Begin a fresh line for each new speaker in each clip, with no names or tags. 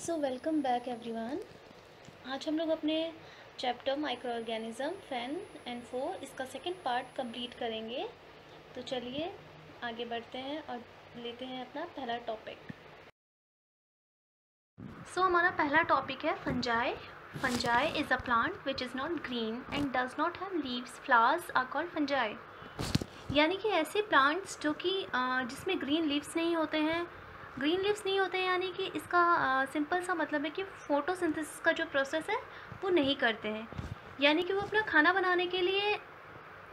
So welcome back everyone. आज हम लोग अपने chapter micro organism fan and four इसका सेकंड पार्ट कंप्लीट करेंगे। तो चलिए आगे बढ़ते हैं और लेते हैं अपना पहला टॉपिक। हमारा पहला टॉपिक है fungi. Fungi is a plant which is not green and does not have leaves flowers are called fungi. यानी कि ऐसे प्लांट्स जो कि जिसमें ग्रीन लीव्स नहीं होते हैं। ग्रीन लीव्स नहीं होते हैं यानी कि इसका सिंपल सा मतलब है कि फोटोसिंथेसिस का जो प्रोसेस है वो नहीं करते हैं। यानी कि वो अपना खाना बनाने के लिए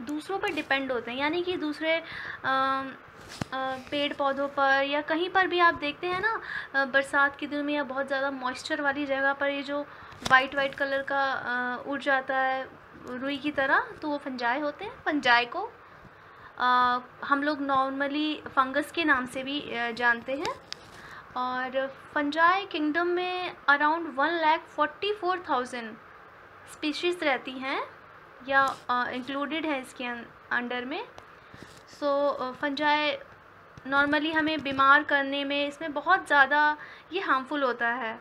दूसरों पर डिपेंड होते हैं। यानी कि दूसरे पेड़ पौधों पर या कहीं पर भी आप देखते हैं ना, बरसात के दिनों में या बहुत ज़्यादा मॉइस्चर वाली जगह पर ये जो वाइट कलर का उड़ जाता है रुई की तरह, तो वो फंजाई होते हैं। फंजाई को हम लोग नॉर्मली फंगस के नाम से भी जानते हैं। और फंजाई किंगडम में अराउंड 1,44,000 स्पीशीज़ रहती हैं या इंक्लूडेड है इसके अंडर में। फंजाई नॉर्मली हमें बीमार करने में इसमें बहुत ज़्यादा ये हार्मफुल होता है।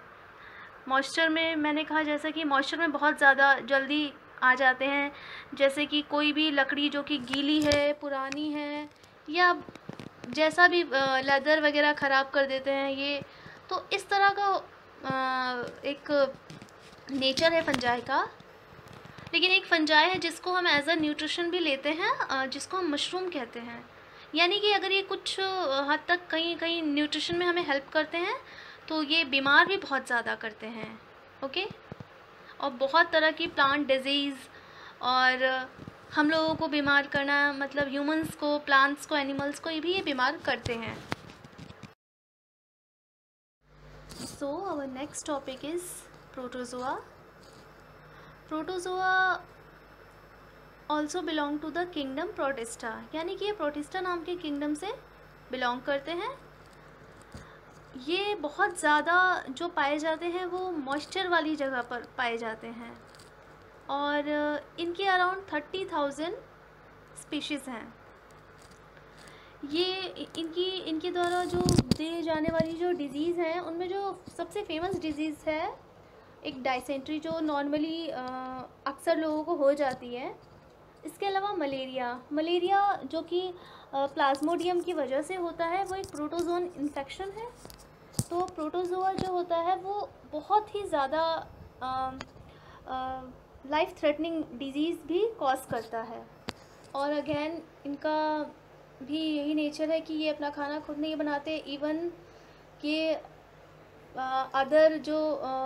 मॉइस्चर में मैंने कहा जैसा कि मॉइस्चर में बहुत ज़्यादा जल्दी आ जाते हैं, जैसे कि कोई भी लकड़ी जो कि गीली है, पुरानी है, या जैसा भी लेदर वगैरह ख़राब कर देते हैं ये। तो इस तरह का एक नेचर है फंजाई का। लेकिन एक फंजाई है जिसको हम एज अ न्यूट्रिशन भी लेते हैं, जिसको हम मशरूम कहते हैं। यानी कि अगर ये कुछ हद तक कहीं कहीं न्यूट्रिशन में हमें हेल्प करते हैं तो ये बीमार भी बहुत ज़्यादा करते हैं। ओके। और बहुत तरह की प्लांट डिजीज़ और हम लोगों को बीमार करना, मतलब ह्यूमंस को, प्लांट्स को, एनिमल्स को ये बीमार करते हैं। So our next topic is protozoa. Protozoa also belong to the kingdom protista. यानी कि ये प्रोटिस्टा नाम के किंगडम से बिलोंग करते हैं। ये बहुत ज़्यादा जो पाए जाते हैं वो मॉइस्चर वाली जगह पर पाए जाते हैं और इनके अराउंड 30,000 स्पीशीज़ हैं। ये इनके द्वारा जो दी जाने वाली जो डिज़ीज़ हैं उनमें जो सबसे फेमस डिज़ीज़ है एक डायसेंट्री, जो नॉर्मली अक्सर लोगों को हो जाती है। इसके अलावा मलेरिया जो कि प्लाज्मोडियम की वजह से होता है, वो एक प्रोटोजोन इन्फेक्शन है। तो प्रोटोजोआ जो होता है वो बहुत ही ज़्यादा लाइफ थ्रेटनिंग डिजीज़ भी कॉज करता है। और अगेन इनका भी यही नेचर है कि ये अपना खाना खुद नहीं बनाते। इवन ये अदर जो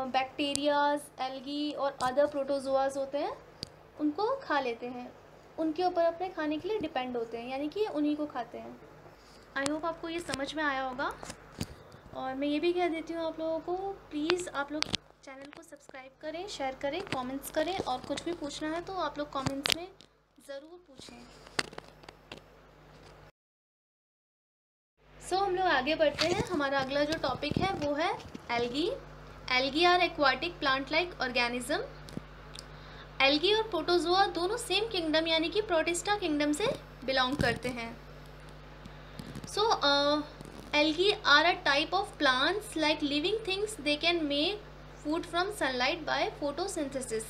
बैक्टीरियाज, एल्गी और अदर प्रोटोजोआज होते हैं उनको खा लेते हैं, उनके ऊपर अपने खाने के लिए डिपेंड होते हैं, यानी कि उन्हीं को खाते हैं। आई होप आपको ये समझ में आया होगा। और मैं ये भी कह देती हूँ आप लोगों को, प्लीज़ आप लोग चैनल को सब्सक्राइब करें, शेयर करें, कमेंट्स करें, और कुछ भी पूछना है तो आप लोग कमेंट्स में ज़रूर पूछें। हम लोग आगे बढ़ते हैं। हमारा अगला जो टॉपिक है वो है algae. Algae are aquatic plant like organism. Algae और प्रोटोजोआ दोनों सेम किंगडम यानी कि प्रोटिस्टा किंगडम से बिलोंग करते हैं। Algae are a type of plants like living things. They can make food from sunlight by photosynthesis.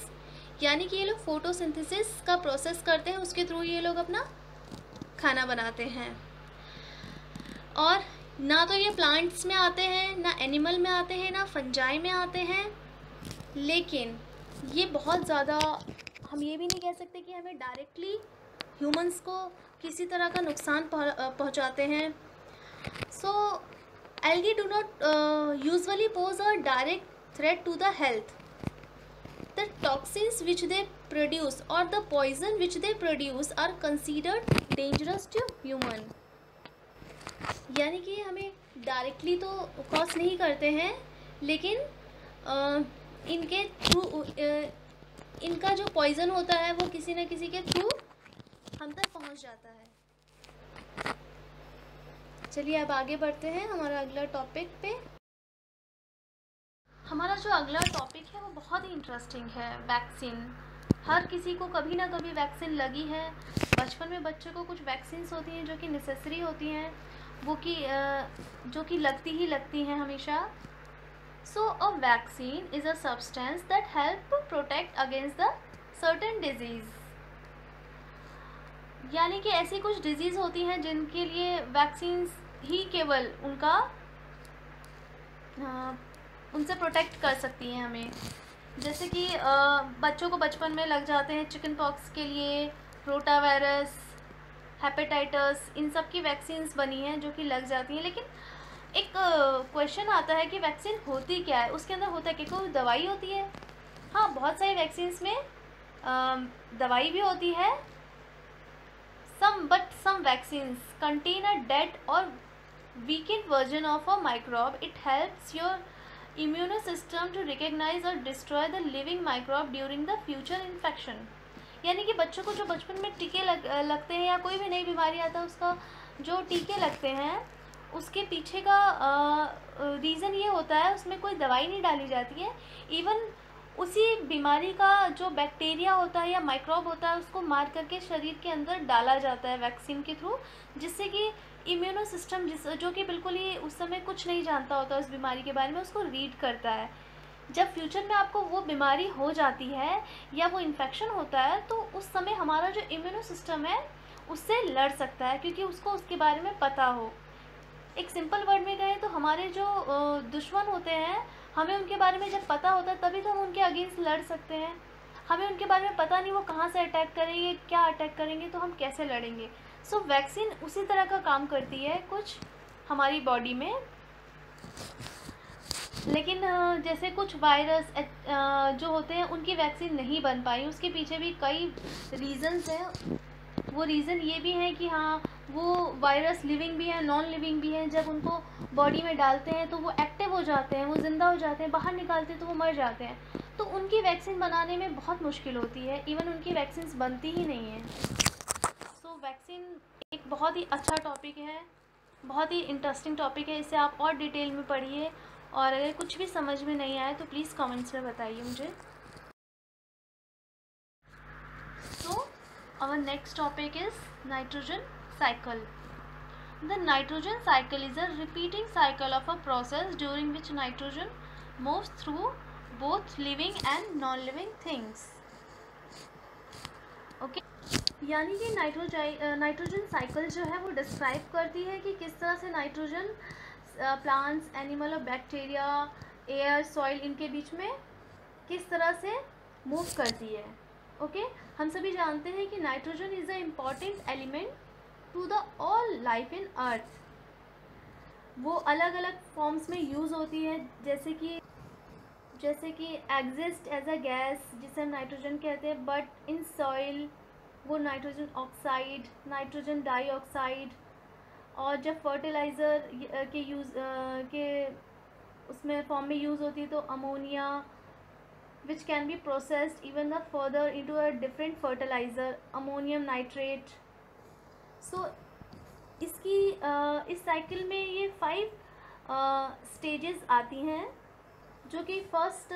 यानी कि ये लोग फोटोसिंथेसिस का प्रोसेस करते हैं, उसके थ्रू ये लोग अपना खाना बनाते हैं। और ना तो ये प्लांट्स में आते हैं, ना एनिमल में आते हैं, ना फंजाई में आते हैं। लेकिन ये बहुत ज़्यादा, हम ये भी नहीं कह सकते कि हमें डायरेक्टली ह्यूमंस को किसी तरह का नुकसान पहुंचाते हैं। Algae do not usually pose a direct threat to the health. The toxins which they produce or the poison which they produce are considered dangerous to human. यानी कि हमें डायरेक्टली तो कॉज नहीं करते हैं, लेकिन इनके थ्रू इनका जो पॉइजन होता है वो किसी न किसी के थ्रू हम तक पहुंच जाता है। चलिए अब आगे बढ़ते हैं हमारा अगला टॉपिक पे। हमारा जो अगला टॉपिक है वो बहुत ही इंटरेस्टिंग है, वैक्सीन। हर किसी को कभी ना कभी वैक्सीन लगी है। बचपन में बच्चों को कुछ वैक्सीन्स होती हैं जो कि नेसेसरी होती हैं, वो कि जो कि लगती ही लगती हैं हमेशा। So a vaccine is a substance that help to protect against the certain disease. यानी कि ऐसी कुछ डिजीज़ होती हैं जिनके लिए वैक्सीन्स ही केवल उनसे प्रोटेक्ट कर सकती हैं हमें। जैसे कि बच्चों को बचपन में लग जाते हैं चिकन पॉक्स के लिए, रोटा वायरस, हेपेटाइटिस, इन सब की वैक्सीन्स बनी हैं जो कि लग जाती हैं। लेकिन एक क्वेश्चन आता है कि वैक्सीन होती क्या है, उसके अंदर होता है कि कोई दवाई होती है? हाँ, बहुत सारी वैक्सीन्स में दवाई भी होती है। some vaccines contain a dead or weakened version of a microbe. It helps your immune system to recognize or destroy the living microbe during the future infection. यानी कि बच्चों को जो बचपन में टीके लगते हैं या कोई भी नई बीमारी आता है उसका जो टीके लगते हैं उसके पीछे का रीज़न ये होता है, उसमें कोई दवाई नहीं डाली जाती है। इवन उसी बीमारी का जो बैक्टीरिया होता है या माइक्रोब होता है उसको मार करके शरीर के अंदर डाला जाता है वैक्सीन के थ्रू, जिससे कि इम्यूनो सिस्टम जो कि बिल्कुल ही उस समय कुछ नहीं जानता होता उस बीमारी के बारे में, उसको रीड करता है। जब फ्यूचर में आपको वो बीमारी हो जाती है या वो इन्फेक्शन होता है तो उस समय हमारा जो इम्यूनो सिस्टम है उससे लड़ सकता है, क्योंकि उसको उसके बारे में पता हो। एक सिंपल वर्ड में कहें तो हमारे जो दुश्मन होते हैं, हमें उनके बारे में जब पता होता है तभी तो हम उनके अगेंस्ट लड़ सकते हैं। हमें उनके बारे में पता नहीं वो कहाँ से अटैक करेंगे, क्या अटैक करेंगे, तो हम कैसे लड़ेंगे। सो वैक्सीन उसी तरह का काम करती है कुछ हमारी बॉडी में। लेकिन जैसे कुछ वायरस जो होते हैं उनकी वैक्सीन नहीं बन पाई, उसके पीछे भी कई रीज़न्स हैं। वो रीज़न ये भी है कि हाँ, वो वायरस लिविंग भी है, नॉन लिविंग भी है। जब उनको बॉडी में डालते हैं तो वो एक्टिव हो जाते हैं, वो ज़िंदा हो जाते हैं, बाहर निकालते हैं तो वो मर जाते हैं। तो उनकी वैक्सीन बनाने में बहुत मुश्किल होती है, इवन उनकी वैक्सीन्स बनती ही नहीं हैं। सो वैक्सीन एक बहुत ही अच्छा टॉपिक है, बहुत ही इंटरेस्टिंग टॉपिक है। इसे आप और डिटेल में पढ़िए, और अगर कुछ भी समझ में नहीं आए तो प्लीज़ कमेंट्स में बताइए मुझे। Our next topic is nitrogen cycle. The nitrogen cycle is a repeating cycle of a process during which nitrogen moves through both living and non-living things. Okay? यानी कि नाइट्रोजन साइकिल जो है वो describe करती है कि किस तरह से नाइट्रोजन प्लांट्स, एनिमल और बैक्टीरिया, एयर, सॉइल, इनके बीच में किस तरह से मूव करती है। ओके हम सभी जानते हैं कि nitrogen is a important element to the all life in earth. वो अलग अलग फॉर्म्स में यूज़ होती है, जैसे कि एग्जिस्ट एज अ गैस जिसे हम नाइट्रोजन कहते हैं, बट इन सॉइल वो नाइट्रोजन ऑक्साइड, नाइट्रोजन डाइऑक्साइड, और जब फर्टिलाइज़र के उसमें फॉर्म में यूज़ होती है तो ammonia, which can be processed even further into a different fertilizer, ammonium nitrate. So इस साइकिल में ये 5 स्टेजेस आती हैं, जो कि फर्स्ट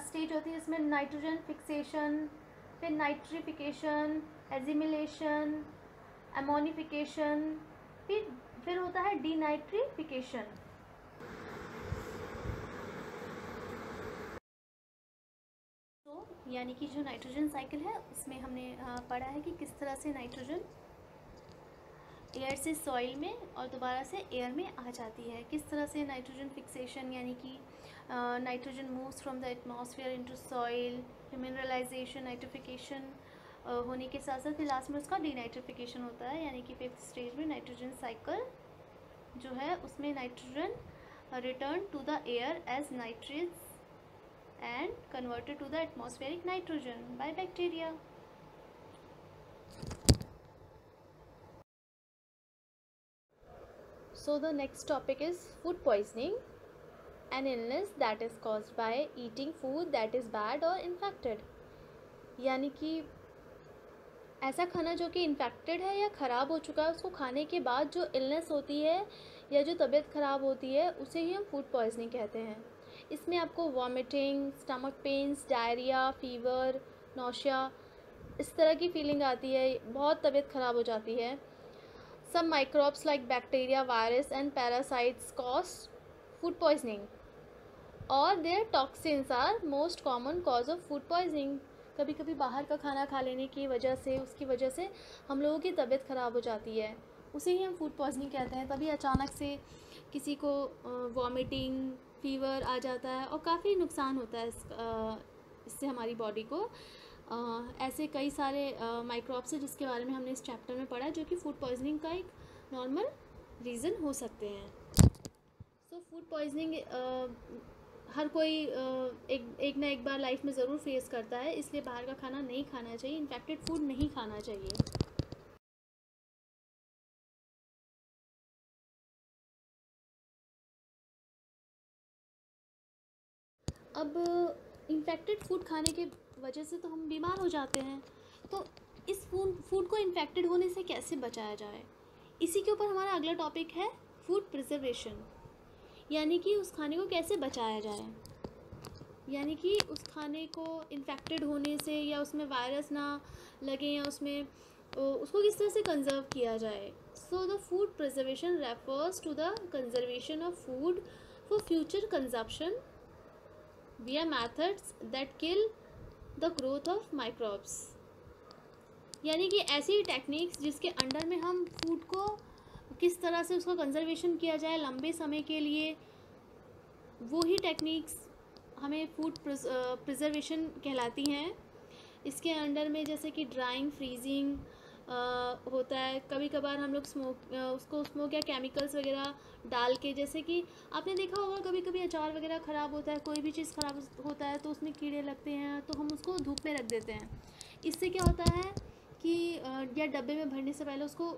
स्टेज होती है इसमें नाइट्रोजन फिक्सेशन, फिर नाइट्रिफिकेशन, एजिमिलेशन, एमोनिफिकेशन, फिर होता है डीनाइट्रिफिकेशन। यानी कि जो नाइट्रोजन साइकिल है उसमें हमने पढ़ा है कि किस तरह से नाइट्रोजन एयर से सॉइल में और दोबारा से एयर में आ जाती है। किस तरह से नाइट्रोजन फिक्सेशन यानी कि nitrogen moves from the atmosphere into soil, mineralization, nitrification होने के साथ साथ फिर लास्ट में उसका डीनाइट्रिफिकेशन होता है। यानी कि 5th स्टेज में नाइट्रोजन साइकिल जो है उसमें nitrogen return to the air as nitrates and converted to the atmospheric nitrogen by bacteria. So the next topic is food poisoning, an illness that is caused by eating food that is bad or infected. यानी कि ऐसा खाना जो कि infected है या ख़राब हो चुका है, उसको खाने के बाद जो इलनेस होती है या जो तबीयत ख़राब होती है उसे ही हम फूड पॉइजनिंग कहते हैं। इसमें आपको vomiting, stomach pains, diarrhoea, fever, nausea, इस तरह की फीलिंग आती है, बहुत तबीयत ख़राब हो जाती है। Some microbes like bacteria, virus and parasites cause food poisoning. और their toxins are most common cause of food poisoning. कभी कभी बाहर का खाना खा लेने की वजह से, उसकी वजह से हम लोगों की तबीयत ख़राब हो जाती है, उसे ही हम फूड पॉइजनिंग कहते हैं। तभी अचानक से किसी को वॉमिटिंग, फीवर आ जाता है और काफ़ी नुकसान होता है इससे हमारी बॉडी को। ऐसे कई सारे माइक्रोब्स हैं जिसके बारे में हमने इस चैप्टर में पढ़ा है, जो कि फूड पॉइजनिंग का एक नॉर्मल रीज़न हो सकते हैं। सो फूड पॉइजनिंग हर कोई एक ना एक बार लाइफ में ज़रूर फेस करता है, इसलिए बाहर का खाना नहीं खाना चाहिए, इन्फेक्टेड फूड नहीं खाना चाहिए। अब इन्फेक्टेड फूड खाने के वजह से तो हम बीमार हो जाते हैं, तो इस फूड को इन्फेक्टेड होने से कैसे बचाया जाए, इसी के ऊपर हमारा अगला टॉपिक है फूड प्रिजर्वेशन, यानी कि उस खाने को कैसे बचाया जाए, यानी कि उस खाने को इन्फेक्टेड होने से या उसमें वायरस ना लगे या उसमें उसको किस तरह से कंजर्व किया जाए। So the food preservation refers to the conservation of food for future consumption via methods that kill the growth of microbes, यानी कि ऐसी टेक्निक्स जिसके अंडर में हम फूड को किस तरह से उसका कंजर्वेशन किया जाए लंबे समय के लिए, वो ही टेक्निक्स हमें फूड प्रिजर्वेशन कहलाती हैं। इसके अंडर में जैसे कि ड्राइंग, फ्रीजिंग होता है, कभी कभार हम लोग उसको स्मोक या केमिकल्स वगैरह डाल के, जैसे कि आपने देखा होगा कभी कभी अचार वगैरह ख़राब होता है, कोई भी चीज़ ख़राब होता है तो उसमें कीड़े लगते हैं, तो हम उसको धूप में रख देते हैं। इससे क्या होता है कि या डब्बे में भरने से पहले उसको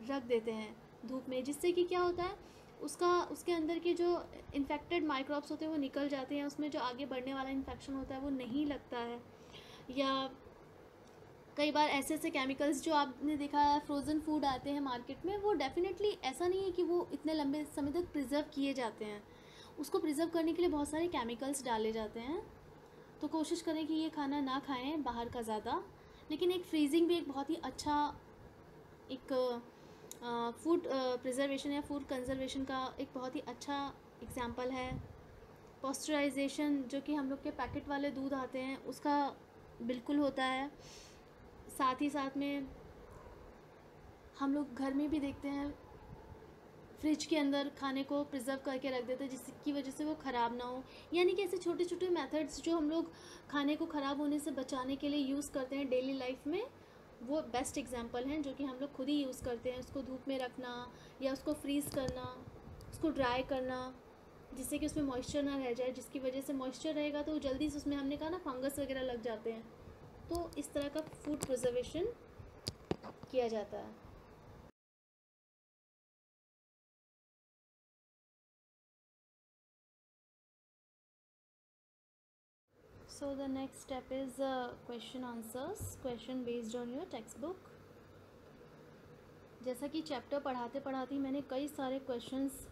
रख देते हैं धूप में, जिससे कि क्या होता है उसके अंदर के जो इन्फेक्टेड माइक्रोब्स होते हैं वो निकल जाते हैं, उसमें जो आगे बढ़ने वाला इन्फेक्शन होता है वो नहीं लगता है। या कई बार ऐसे ऐसे केमिकल्स जो आपने देखा है फ्रोज़न फूड आते हैं मार्केट में, वो डेफिनेटली ऐसा नहीं है कि वो इतने लंबे समय तक प्रिजर्व किए जाते हैं, उसको प्रिजर्व करने के लिए बहुत सारे केमिकल्स डाले जाते हैं। तो कोशिश करें कि ये खाना ना खाएं बाहर का ज़्यादा। लेकिन एक फ्रीजिंग भी एक बहुत ही अच्छा एक फूड प्रिजर्वेशन या फूड कंजर्वेशन का एक बहुत ही अच्छा एग्जाम्पल है। पॉस्चराइजेशन, जो कि हम लोग के पैकेट वाले दूध आते हैं उसका बिल्कुल होता है। साथ ही साथ में हम लोग घर में भी देखते हैं फ्रिज के अंदर खाने को प्रिजर्व करके रख देते हैं जिसकी वजह से वो ख़राब ना हो। यानी कि ऐसे छोटे छोटे मेथड्स जो हम लोग खाने को ख़राब होने से बचाने के लिए यूज़ करते हैं डेली लाइफ में, वो बेस्ट एग्जांपल हैं जो कि हम लोग खुद ही यूज़ करते हैं। उसको धूप में रखना या उसको फ्रीज़ करना, उसको ड्राई करना, जिससे कि उसमें मॉइस्चर ना रह जाए, जिसकी वजह से मॉइस्चर रहेगा तो जल्दी से उसमें हमने कहा ना फंगस वगैरह लग जाते हैं। तो इस तरह का फूड प्रिजर्वेशन किया जाता है। So the next step is question answers, question based on your textbook। जैसा कि चैप्टर पढ़ाते पढ़ाते मैंने कई सारे क्वेश्चंस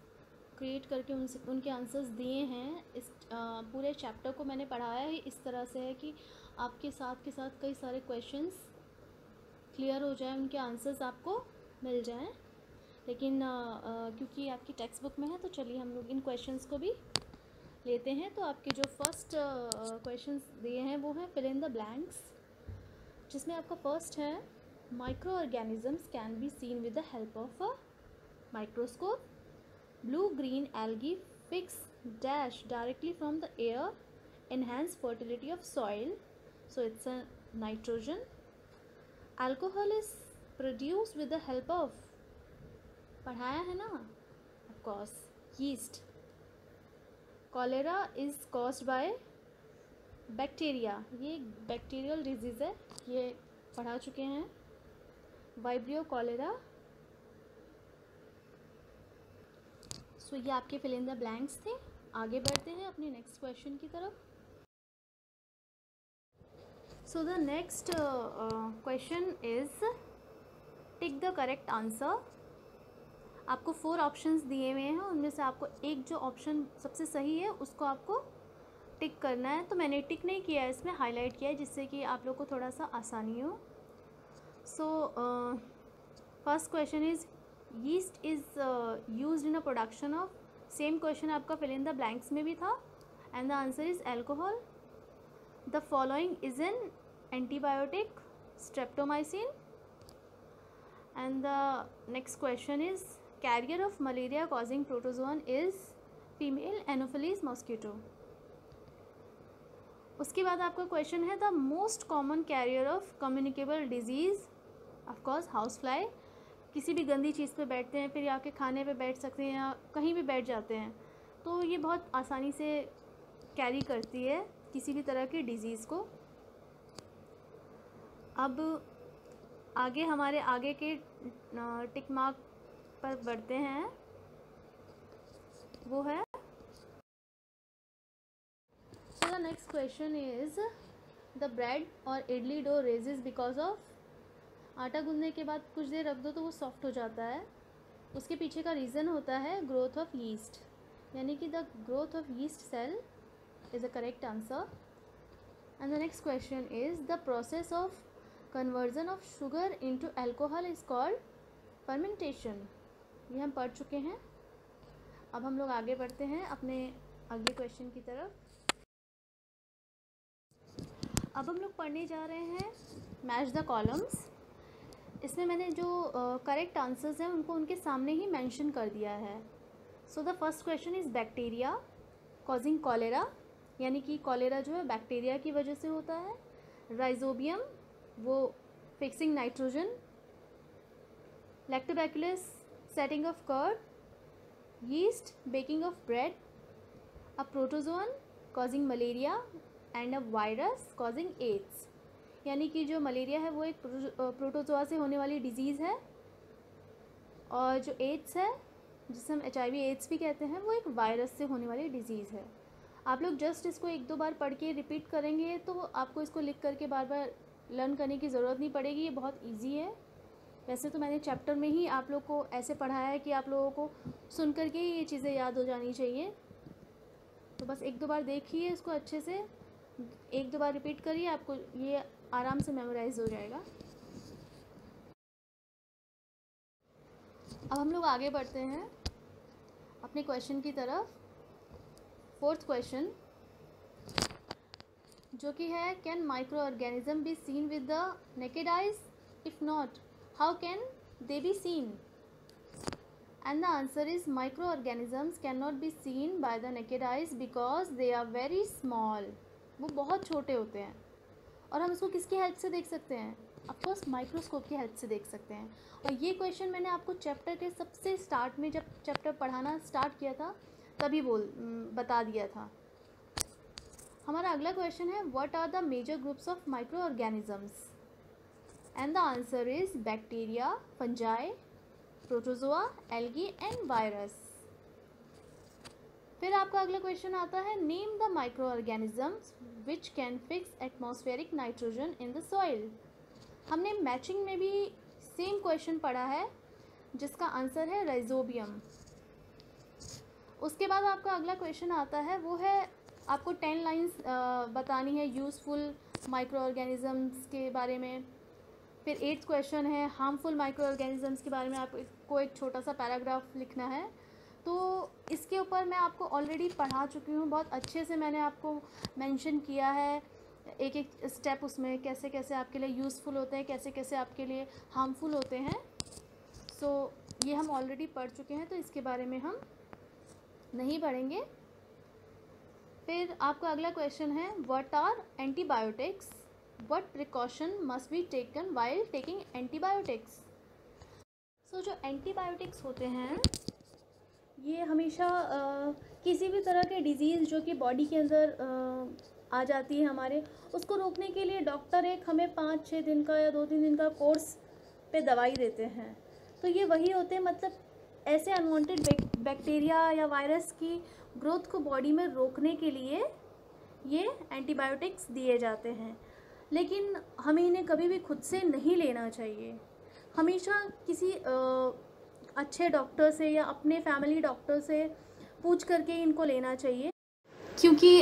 क्रिएट करके उनके आंसर्स दिए हैं। इस पूरे चैप्टर को मैंने पढ़ाया ही इस तरह से है कि आपके साथ के साथ कई सारे क्वेश्चंस क्लियर हो जाए, उनके आंसर्स आपको मिल जाएं। लेकिन क्योंकि आपकी टेक्स्ट बुक में है तो चलिए हम लोग इन क्वेश्चंस को भी लेते हैं। तो आपके जो फर्स्ट क्वेश्चंस दिए हैं वो हैं फिल इन द ब्लैंक्स, जिसमें आपका फर्स्ट है micro organisms can be seen with the help of a microscope. Blue green algae fix dash directly from the air, enhance fertility of soil, so it's a nitrogen. Alcohol is produced with the help of, पढ़ाया है ना of course, yeast. Cholera is caused by bacteria, ये bacterial disease है, ये पढ़ा चुके हैं। Vibrio cholera. सो ये आपके फिल इन द ब्लैंक्स थे। आगे बढ़ते हैं अपने नेक्स्ट क्वेश्चन की तरफ। So the next question is tick the correct answer. आपको 4 ऑप्शंस दिए हुए हैं, उनमें से आपको एक जो ऑप्शन सबसे सही है उसको आपको टिक करना है। तो मैंने टिक नहीं किया है, इसमें हाईलाइट किया है जिससे कि आप लोग को थोड़ा सा आसानी हो। So first question is yeast is used in a production of, same question आपका फिल इन द ब्लैंक्स में भी था, And the answer is alcohol. The following is an antibiotic, streptomycin. And the next question is, carrier of malaria causing protozoan is female Anopheles mosquito. उसके बाद आपका question है, the most common carrier of communicable disease, of course house fly. किसी भी गंदी चीज़ पे बैठते हैं, फिर या के खाने पे बैठ सकते हैं या कहीं भी बैठ जाते हैं, तो ये बहुत आसानी से कैरी करती है किसी भी तरह की डिजीज़ को. अब आगे हमारे आगे के टिक मार्क पर बढ़ते हैं, वो है, so the next question is, the bread और idli dough raises because of. आटा गूंदने के बाद कुछ देर रख दो तो वो सॉफ्ट हो जाता है. उसके पीछे का रीज़न होता है ग्रोथ ऑफ यीस्ट, यानी कि the growth of yeast cell is a correct answer. And the next question is, the process of conversion of sugar into alcohol is called fermentation. ये हम पढ़ चुके हैं. अब हम लोग आगे बढ़ते हैं अपने अगले क्वेश्चन की तरफ. अब हम लोग पढ़ने जा रहे हैं मैच द कॉलम्स. इसमें मैंने जो करेक्ट आंसर्स हैं उनको उनके सामने ही मेंशन कर दिया है. So the first question is bacteria causing cholera, यानी कि कॉलेरा जो है बैक्टीरिया की वजह से होता है. राइजोबियम वो fixing nitrogen. Lactobacillus setting of curd. Yeast baking of bread. A protozoan causing malaria and a virus causing AIDS, यानी कि जो मलेरिया है वो एक प्रोटोजोआ से होने वाली डिजीज़ है, और जो एड्स है जिसे हम HIV एड्स भी कहते हैं वो एक वायरस से होने वाली डिजीज़ है. आप लोग जस्ट इसको एक दो बार पढ़ के रिपीट करेंगे तो आपको इसको लिख करके बार बार लर्न करने की ज़रूरत नहीं पड़ेगी. ये बहुत ईजी है. वैसे तो मैंने चैप्टर में ही आप लोग को ऐसे पढ़ाया है कि आप लोगों को सुन करके ही ये चीज़ें याद हो जानी चाहिए. तो बस एक दो बार देखिए इसको अच्छे से, एक दो बार रिपीट करिए, आपको ये आराम से मेमोराइज हो जाएगा. अब हम लोग आगे बढ़ते हैं अपने क्वेश्चन की तरफ. फोर्थ क्वेश्चन जो कि है, can microorganism be seen with the naked eyes? If not, how can they be seen? And the answer is, microorganisms can not be seen by the naked eyes because they are very small. वो बहुत छोटे होते हैं. और हम इसको किसकी help से देख सकते हैं? ऑफकोर्स माइक्रोस्कोप की हेल्प से देख सकते हैं. और ये क्वेश्चन मैंने आपको चैप्टर के सबसे स्टार्ट में, जब चैप्टर पढ़ाना स्टार्ट किया था तभी बता दिया था. हमारा अगला क्वेश्चन है, what are the major groups of microorganisms? And the answer is bacteria, fungi, protozoa, algae and virus. फिर आपका अगला क्वेश्चन आता है, name the microorganisms which can fix atmospheric nitrogen in the soil. हमने matching में भी same question पढ़ा है जिसका आंसर है राइजोबियम. उसके बाद आपका अगला क्वेश्चन आता है, वो है आपको 10 लाइन्स बतानी है यूज़फुल माइक्रो ऑर्गेनिजम्स के बारे में. फिर 8th क्वेश्चन है, हार्मफुल माइक्रो ऑर्गेनिजम्स के बारे में आपको एक छोटा सा पैराग्राफ लिखना है. तो इसके ऊपर मैं आपको ऑलरेडी पढ़ा चुकी हूँ, बहुत अच्छे से मैंने आपको मेंशन किया है एक एक स्टेप उसमें, कैसे कैसे आपके लिए यूज़फुल होते हैं, कैसे कैसे आपके लिए हार्मफुल होते हैं. सो ये हम ऑलरेडी पढ़ चुके हैं, तो इसके बारे में हम नहीं पढ़ेंगे. फिर आपका अगला क्वेश्चन है, what are antibiotics? What precaution must be taken while taking antibiotics? So जो एंटीबायोटिक्स होते हैं ये हमेशा किसी भी तरह के डिज़ीज़ जो कि बॉडी के अंदर आ जाती है हमारे, उसको रोकने के लिए डॉक्टर एक हमें 5-6 दिन का या 2-3 दिन का कोर्स पे दवाई देते हैं. तो ये वही होते हैं, मतलब ऐसे अनवांटेड बैक्टीरिया या वायरस की ग्रोथ को बॉडी में रोकने के लिए ये एंटीबायोटिक्स दिए जाते हैं. लेकिन हमें इन्हें कभी भी खुद से नहीं लेना चाहिए. हमेशा किसी अच्छे डॉक्टर से या अपने फैमिली डॉक्टर से पूछ करके इनको लेना चाहिए, क्योंकि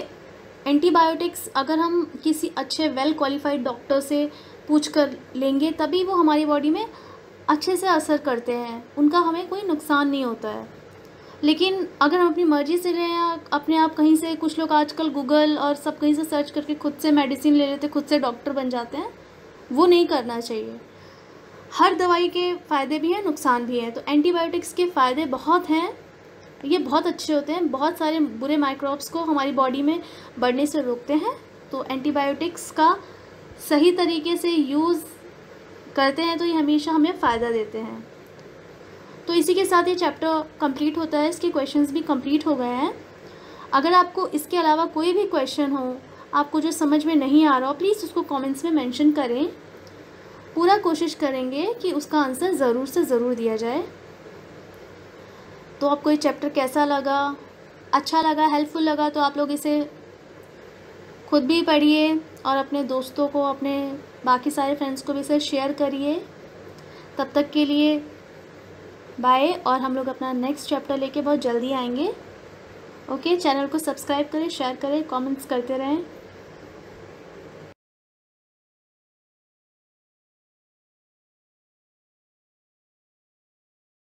एंटीबायोटिक्स अगर हम किसी अच्छे वेल क्वालिफाइड डॉक्टर से पूछ कर लेंगे तभी वो हमारी बॉडी में अच्छे से असर करते हैं, उनका हमें कोई नुकसान नहीं होता है. लेकिन अगर हम अपनी मर्ज़ी से लें या अपने आप कहीं से, कुछ लोग आजकल गूगल और सब कहीं से सर्च करके खुद से मेडिसिन ले लेते, खुद से डॉक्टर बन जाते हैं, वो नहीं करना चाहिए। हर दवाई के फ़ायदे भी हैं, नुकसान भी हैं। तो एंटीबायोटिक्स के फ़ायदे बहुत हैं, ये बहुत अच्छे होते हैं, बहुत सारे बुरे माइक्रोब्स को हमारी बॉडी में बढ़ने से रोकते हैं। तो एंटीबायोटिक्स का सही तरीके से यूज़ करते हैं तो ये हमेशा हमें फ़ायदा देते हैं। तो इसी के साथ ये चैप्टर कंप्लीट होता है, इसके क्वेश्चंस भी कंप्लीट हो गए हैं। अगर आपको इसके अलावा कोई भी क्वेश्चन हो, आपको जो समझ में नहीं आ रहा हो, प्लीज़ उसको कमेंट्स में मेंशन करें। पूरा कोशिश करेंगे कि उसका आंसर ज़रूर से ज़रूर दिया जाए। तो आपको ये चैप्टर कैसा लगा, अच्छा लगा, हेल्पफुल लगा, तो आप लोग इसे खुद भी पढ़िए और अपने दोस्तों को, अपने बाकी सारे फ्रेंड्स को भी इसे शेयर करिए। तब तक के लिए बाय, और हम लोग अपना नेक्स्ट चैप्टर लेके बहुत जल्दी आएंगे। ओके, चैनल को सब्सक्राइब करें, शेयर करें, कमेंट्स करते रहें।